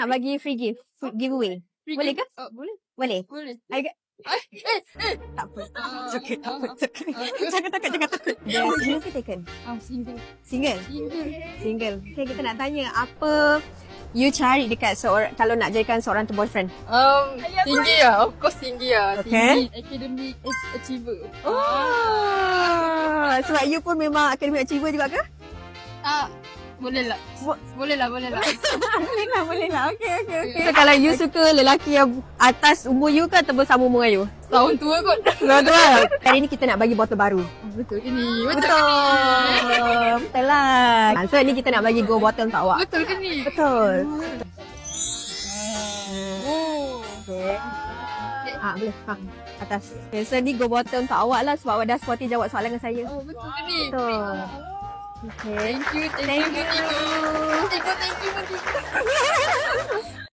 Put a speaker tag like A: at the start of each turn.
A: Nak bagi free gift, food giveaway. Boleh ke?
B: Boleh.
A: Boleh.
B: Boleh.
A: Tak apa. Cakap tak apa. Jangan takut. Dia single ke taken?
B: Single.
A: Single? Single. Okay, kita nak tanya apa you cari dekat seorang, kalau nak jadikan seorang tu boyfriend?
B: Tinggi lah. Of course tinggi lah.
A: Okay.
B: Tinggi academic achiever.
A: Sebab you pun memang academic achiever juga ke?
B: Boleh lah. Boleh lah.
A: Boleh lah. Okay. So, kalau you suka lelaki yang atas umur you ke ataupun sama umur dengan you?
B: Tahun tua kot.
A: Betul. Kali ni kita nak bagi botol baru.
B: Betul ke ni?
A: Betul lah. So ni kita nak bagi go botol untuk awak.
B: Betul ke ni?
A: Betul.
B: Okay.
A: Boleh. Atas. Okay, so ni go botol untuk awak lah sebab awak dah sporty jawab soalan dengan saya.
B: Betul ke ni?
A: Betul. Okay.
B: Thank you.